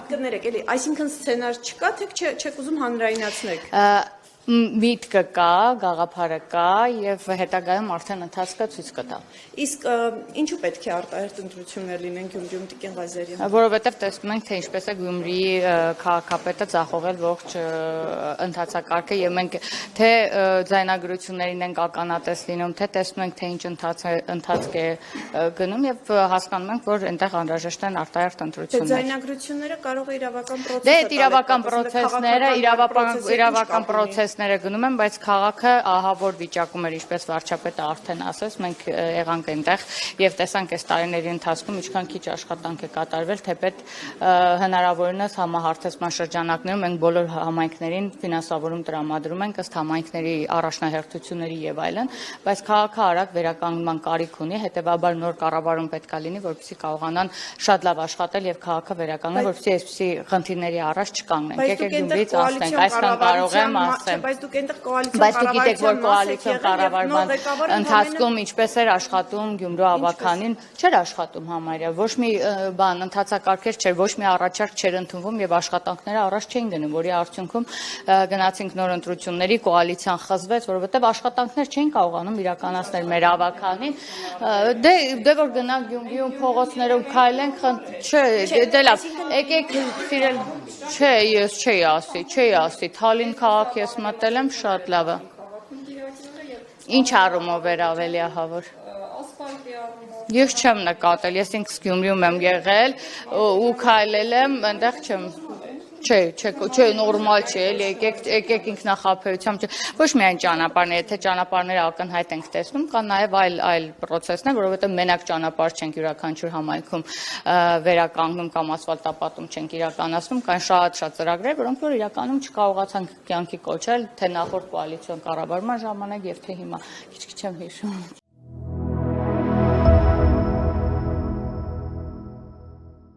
Կներեք, էլի, այսինքն սցենար չկա, թե չեք ուզում հանրայնացնեք։ Միտքը կա, գաղափարը կա եւ հետագայում արդեն ընթացքը ցույց կտա։ Իսկ ինչու պետք է արտահերթ ընտրություններ լինեն Գյումրիում, Տիկին Ղազարյան։ Որովհետեւ տեսնում ենք, թե ինչպես է Գյումրիի քաղաքապետը ձախողել ողջ ընթացակարգը եւ մենք թե ձայնագրություններին ենք ականատես լինում, թե տեսնում ենք, թե ինչ ընթացք է գնում եւ հասկանում ենք, որ այնտեղ անհրաժեշտ են արտահերթ ընտրություններ։ Ձայնագրությունները կարող է իրավական պրոցես։ Դե իրավական պրոցեսները, իրավական պրոցեսները գնում են, բայց քաղաքը ահա որ վիճակում էր, ինչպես վարչապետը արդեն ասեց, մենք եղանք այնտեղ եւ տեսանք այս տարիների ընթացքում ինչքան քիչ աշխատանք է կատարվել, թեպետ հնարավորինս համահարթեցման շրջանակներում մենք բոլոր համայնքներին ֆինանսավորում տրամադրում ենք ըստ համայնքների առաջնահերթությունների եւ այլն, բայց քաղաքը արագ վերականգնման կարիք ունի, հետեւաբար նոր կառավարում պետքա լինի, որպեսզի կարողանան շատ լավ աշխատել եւ քաղաքը վերականգնել, որպեսզի այսպիսի խնդիրների առաջ չկանգնենք։ Եկեք Գյումրիից ասենք, այսքան կարող եմ ասեմ։ Բայց դուք այնտեղ Բայց դուք գիտեք, որ կոալիցիոն կառավարման ընթացքում ինչպես էր աշխատում Գյումրու ավականին, չէր աշխատում համարյա, ոչ մի բան ընթացակարգեր չէր, ոչ մի առաջարկ չէր ընդունվում եւ աշխատանքները առաջ չէին գնում, որի արդյունքում գնացինք նոր ընտրությունների, կոալիցիան խզվեց, որովհետեւ աշխատանքներ չէին կարողանում իրականացնել մեր ավականին։ Դե որ գնանք Գյումրիում փողոցներով քայլենք, չէ, դե լավ, եկեք սիրել, չէ, ես չէի ասի, Թալին քաղաք ես մտել եմ, շատ լավ է։ Ինչ առումով էր ավելի ահավոր։ Ես չեմ նկատել, ես ինքս Գյումրիում եմ եղել ու քայլել եմ, այնտեղ չեմ։ Չէ, նորմալ չէ, էլի եկեք ինքնախաբեությամբ, ոչ միայն ճանապարհները, եթե ճանապարհները ակնհայտ ենք տեսնում, կան նաև այլ պրոցեսներ, որովհետև մենակ ճանապարհ չենք յուրաքանչյուր համայնքում վերականգնում կամ ասֆալտապատում չենք իրականացնում, կան շատ ծրագրեր, որոնք որ իրականում չկարողացանք կյանքի կոչել, թե նախորդ կոալիցիոն կառավարման ժամանակ եւ թե հիմա, քիչ-քիչ եմ հիշում։